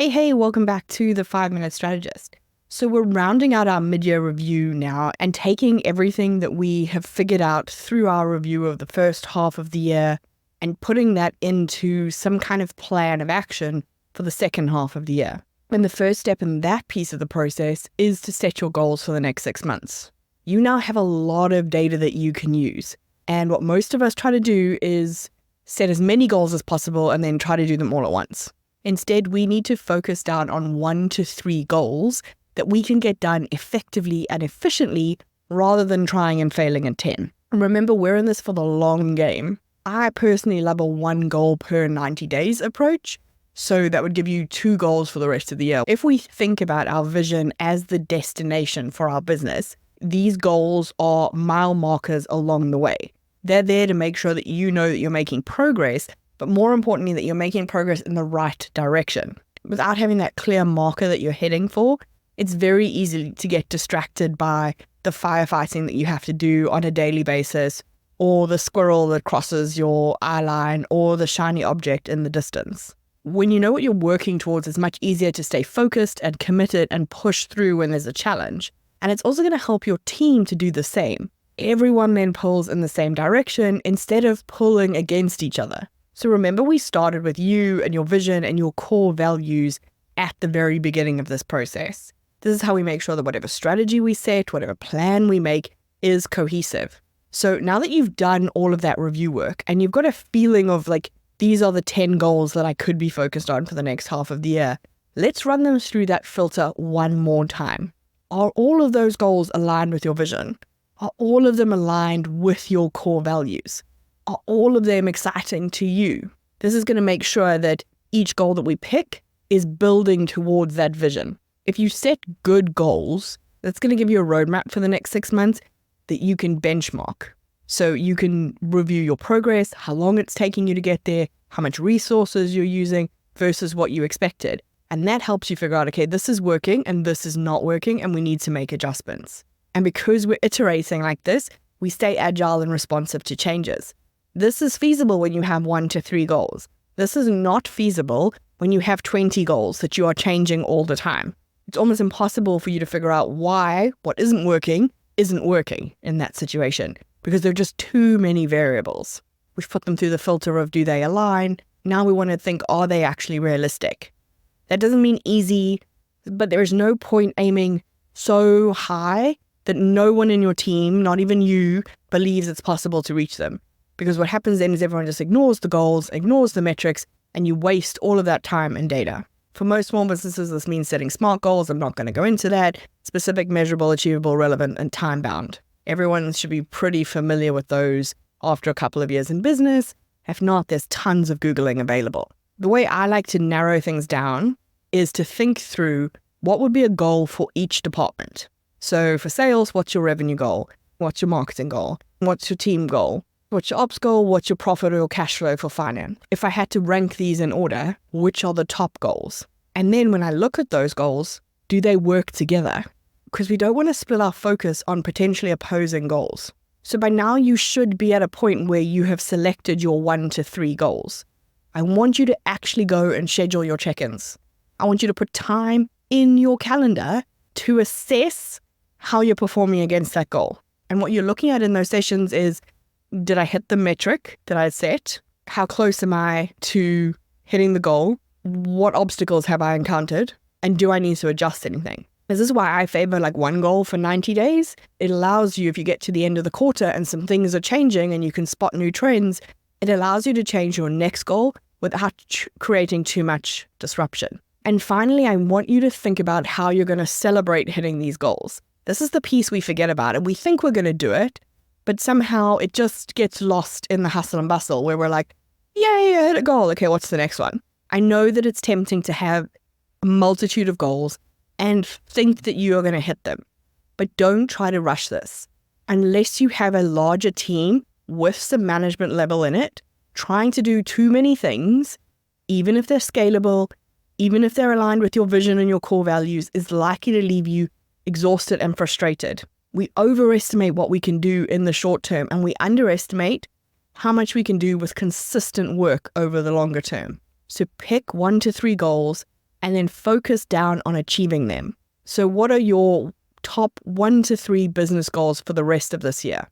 Hey, welcome back to the 5-Minute Strategist. So we're rounding out our mid-year review now and taking everything that we have figured out through our review of the first half of the year and putting that into some kind of plan of action for the second half of the year. And the first step in that piece of the process is to set your goals for the next 6 months. You now have a lot of data that you can use. And what most of us try to do is set as many goals as possible and then try to do them all at once. Instead, we need to focus down on 1 to 3 goals that we can get done effectively and efficiently rather than trying and failing at 10. And remember, we're in this for the long game. I personally love a 1 goal per 90 days approach. So that would give you 2 goals for the rest of the year. If we think about our vision as the destination for our business, these goals are mile markers along the way. They're there to make sure that you know that you're making progress, but more importantly, that you're making progress in the right direction. Without having that clear marker that you're heading for, it's very easy to get distracted by the firefighting that you have to do on a daily basis, or the squirrel that crosses your eye line, or the shiny object in the distance. When you know what you're working towards, it's much easier to stay focused and committed and push through when there's a challenge. And it's also going to help your team to do the same. Everyone then pulls in the same direction instead of pulling against each other. So remember, we started with you and your vision and your core values at the very beginning of this process. This is how we make sure that whatever strategy we set, whatever plan we make is cohesive. So now that you've done all of that review work and you've got a feeling of like, these are the 10 goals that I could be focused on for the next half of the year, let's run them through that filter one more time. Are all of those goals aligned with your vision? Are all of them aligned with your core values? Are all of them exciting to you? This is going to make sure that each goal that we pick is building towards that vision. If you set good goals, that's going to give you a roadmap for the next 6 months that you can benchmark. So you can review your progress, how long it's taking you to get there, how much resources you're using versus what you expected. And that helps you figure out, okay, this is working and this is not working and we need to make adjustments. And because we're iterating like this, we stay agile and responsive to changes. This is feasible when you have 1 to 3 goals. This is not feasible when you have 20 goals that you are changing all the time. It's almost impossible for you to figure out why what isn't working in that situation because there are just too many variables. We've put them through the filter of do they align? Now we want to think, are they actually realistic? That doesn't mean easy, but there is no point aiming so high that no one in your team, not even you, believes it's possible to reach them. Because what happens then is everyone just ignores the goals, ignores the metrics, and you waste all of that time and data. For most small businesses, this means setting SMART goals. I'm not going to go into that. Specific, measurable, achievable, relevant, and time-bound. Everyone should be pretty familiar with those after a couple of years in business. If not, there's tons of Googling available. The way I like to narrow things down is to think through what would be a goal for each department. So for sales, what's your revenue goal? What's your marketing goal? What's your team goal? What's your ops goal? What's your profit or your cash flow for finance? If I had to rank these in order, which are the top goals? And then when I look at those goals, do they work together? Because we don't want to split our focus on potentially opposing goals. So by now you should be at a point where you have selected your 1 to 3 goals. I want you to actually go and schedule your check-ins. I want you to put time in your calendar to assess how you're performing against that goal. And what you're looking at in those sessions is, did I hit the metric that I set? How close am I to hitting the goal? What obstacles have I encountered? And do I need to adjust anything? This is why I favor like 1 goal for 90 days. It allows you, if you get to the end of the quarter and some things are changing and you can spot new trends, it allows you to change your next goal without creating too much disruption. And finally, I want you to think about how you're going to celebrate hitting these goals. This is the piece we forget about, and we think we're going to do it, but somehow it just gets lost in the hustle and bustle where we're like, yay, I hit a goal. Okay, what's the next one? I know that it's tempting to have a multitude of goals and think that you are going to hit them, but don't try to rush this. Unless you have a larger team with some management level in it, trying to do too many things, even if they're scalable, even if they're aligned with your vision and your core values, is likely to leave you exhausted and frustrated. We overestimate what we can do in the short term, and we underestimate how much we can do with consistent work over the longer term. So pick 1 to 3 goals and then focus down on achieving them. So what are your top 1 to 3 business goals for the rest of this year?